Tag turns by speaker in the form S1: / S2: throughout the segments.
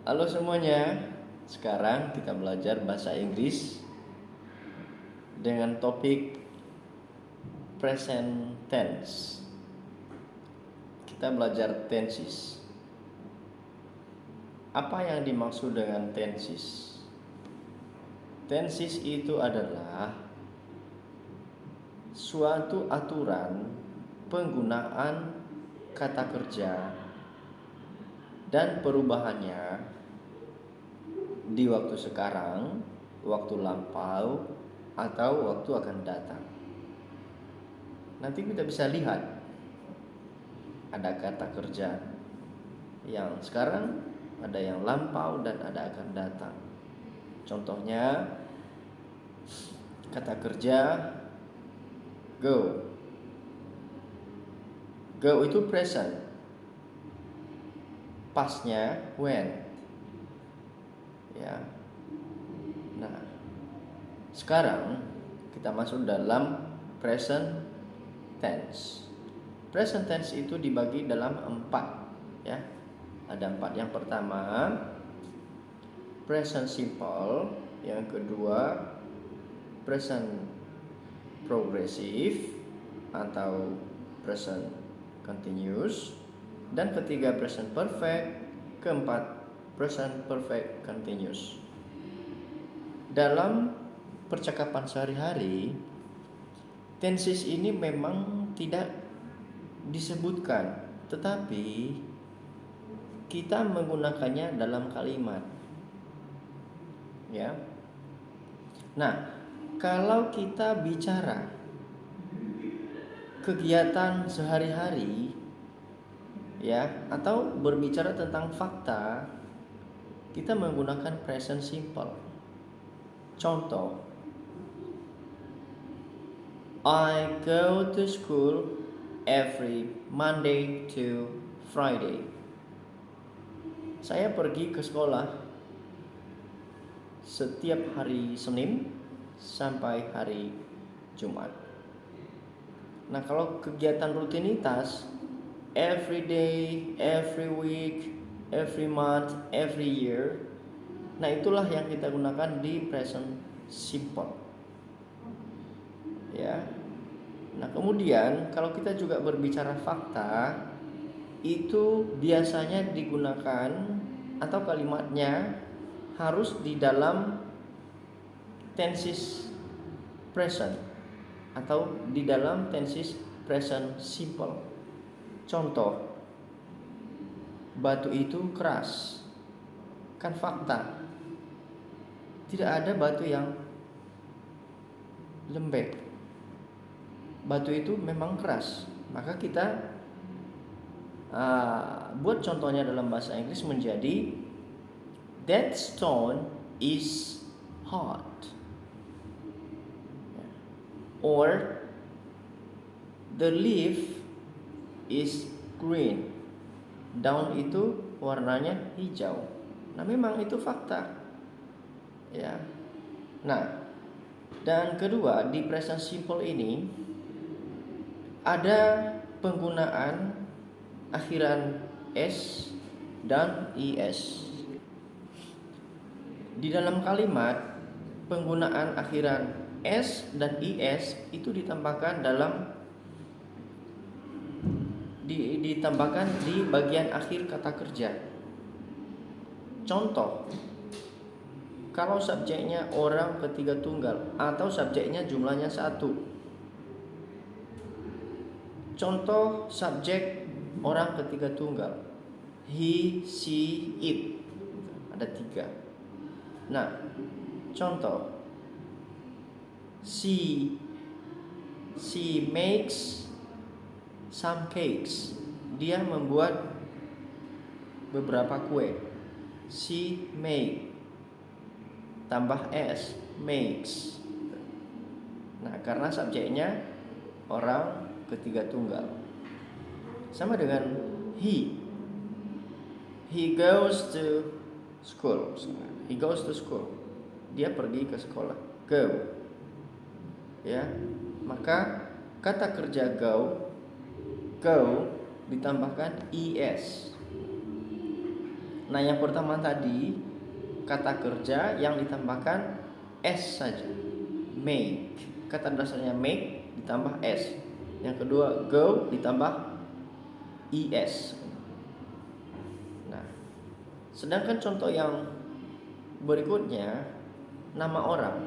S1: Halo semuanya, sekarang kita belajar bahasa Inggris dengan topik present tense. Kita belajar tenses. Apa yang dimaksud dengan tenses? Tenses itu adalah suatu aturan penggunaan kata kerja dan perubahannya di waktu sekarang, waktu lampau, atau waktu akan datang. Nanti kita bisa lihat ada kata kerja yang sekarang, ada yang lampau, dan ada akan datang. Contohnya kata kerja go. Go itu present, pastnya when. Ya. Nah, sekarang kita masuk dalam present tense. Present tense itu dibagi dalam 4, ya. Ada 4. Yang pertama present simple, yang kedua present progressive atau present continuous, dan ketiga present perfect, keempat present perfect continuous. Dalam percakapan sehari-hari, tenses ini memang tidak disebutkan, tetapi kita menggunakannya dalam kalimat. Ya. Nah, kalau kita bicara kegiatan sehari-hari, ya, atau berbicara tentang fakta, kita menggunakan present simple. Contoh, I go to school every Monday to Friday. Saya pergi ke sekolah setiap hari Senin sampai hari Jumat. Nah, kalau kegiatan rutinitas, every day, every week, every month, every year. Nah, itulah yang kita gunakan di present simple. Ya. Nah, kemudian kalau kita juga berbicara fakta, itu biasanya digunakan atau kalimatnya harus di dalam tenses present atau di dalam tenses present simple. Contoh, batu itu keras. Kan fakta. Tidak ada batu yang lembek. Batu itu memang keras. Maka kita buat contohnya dalam bahasa Inggris menjadi that stone is hard. Or the leaf is green. Daun itu warnanya hijau. Nah, memang itu fakta. Ya. Nah, dan kedua, di present simple ini ada penggunaan akhiran s dan is. Di dalam kalimat, penggunaan akhiran s dan is itu ditambahkan ditambahkan di bagian akhir kata kerja. Contoh, kalau subjeknya orang ketiga tunggal atau subjeknya jumlahnya 1. Contoh subjek orang ketiga tunggal, he, she, it. Ada 3. Nah, contoh, she makes some cakes. Dia membuat beberapa kue. She make, tambah s, makes. Nah, karena subjeknya orang ketiga tunggal. Sama dengan he goes to school. He goes to school. Dia pergi ke sekolah. Go. Ya. Maka kata kerja go ditambahkan es. Nah, yang pertama tadi kata kerja yang ditambahkan s saja. Make. Kata dasarnya make ditambah s. Yang kedua go ditambah es. Nah, sedangkan contoh yang berikutnya nama orang.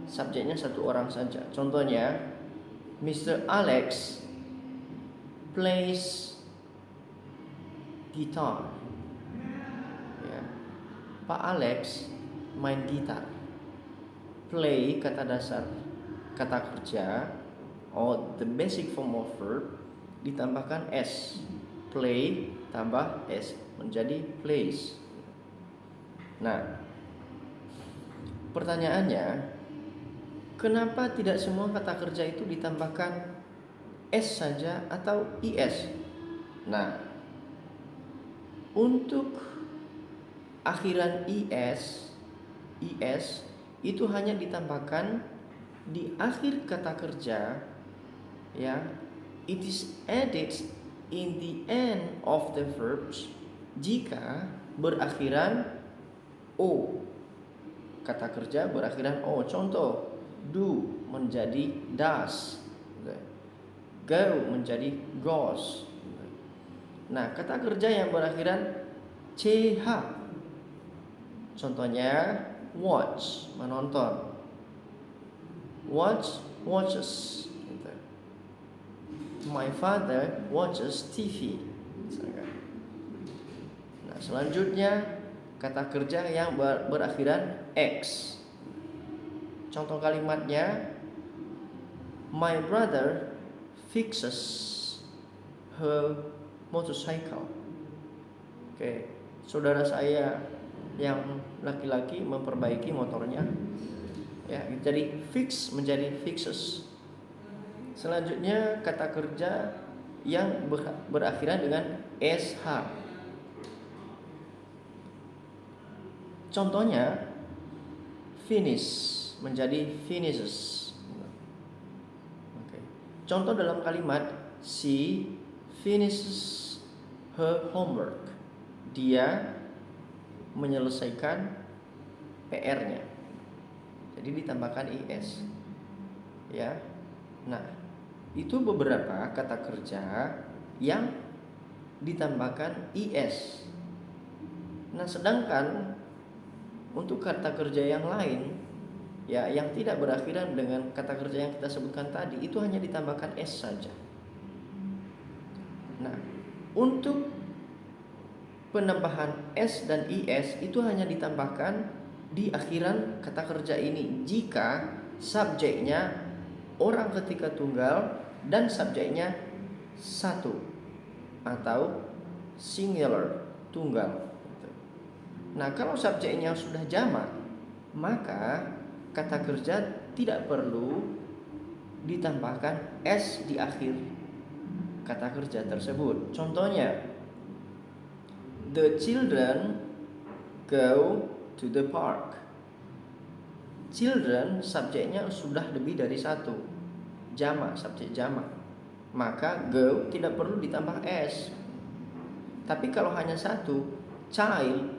S1: Subjeknya satu orang saja. Contohnya Mr. Alex plays gitar. Ya. Pak Alex main gitar. Play kata dasar kata kerja the basic form of verb ditambahkan s. Play tambah s menjadi plays. Nah, pertanyaannya, kenapa tidak semua kata kerja itu ditambahkan s saja atau is? Nah, untuk akhiran is itu hanya ditambahkan di akhir kata kerja, ya. It is added in the end of the verbs jika berakhiran o. Kata kerja berakhiran o. Contoh, do menjadi does, go menjadi goes. Nah, kata kerja yang berakhiran ch, contohnya watch, menonton. Watch, watches. My father watches TV. Nah, selanjutnya kata kerja yang berakhiran x. Contoh kalimatnya, my brother fixes her motorcycle. Oke, saudara saya yang laki-laki memperbaiki motornya. Ya, jadi fix menjadi fixes. Selanjutnya kata kerja yang berakhiran dengan sh. Contohnya finish menjadi finishes. Oke. Contoh dalam kalimat, she finishes her homework. Dia menyelesaikan PR-nya. Jadi ditambahkan is. Ya. Nah, itu beberapa kata kerja yang ditambahkan is. Nah, sedangkan untuk kata kerja yang lain, ya, yang tidak berakhiran dengan kata kerja yang kita sebutkan tadi, itu hanya ditambahkan s saja. Nah, untuk penambahan s dan is itu hanya ditambahkan di akhiran kata kerja ini jika subjeknya orang ketiga tunggal dan subjeknya satu atau singular, tunggal. Nah, kalau subjeknya sudah jamak, maka kata kerja tidak perlu ditambahkan s di akhir kata kerja tersebut. Contohnya, the children go to the park. Children subjeknya sudah lebih dari satu, jamak, subjek jamak, maka go tidak perlu ditambah s. Tapi kalau hanya satu, child,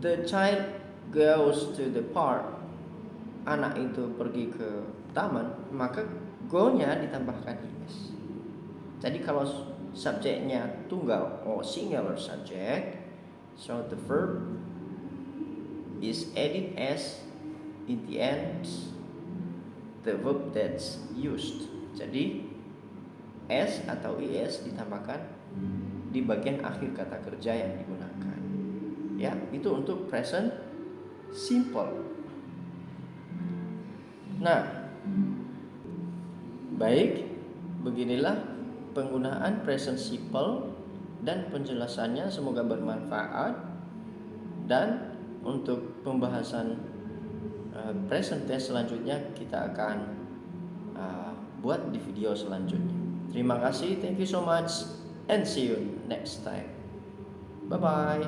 S1: the child goes to the park, anak itu pergi ke taman, maka go-nya ditambahkan is. Jadi kalau subjeknya tunggal singular subject, so the verb is added s in the end the verb that's used. Jadi s atau is ditambahkan di bagian akhir kata kerja yang digunakan. Ya, itu untuk present simple. Nah, baik, beginilah penggunaan present simple dan penjelasannya, semoga bermanfaat. Dan untuk pembahasan present tense selanjutnya kita akan buat di video selanjutnya. Terima kasih, thank you so much, and see you next time. Bye bye.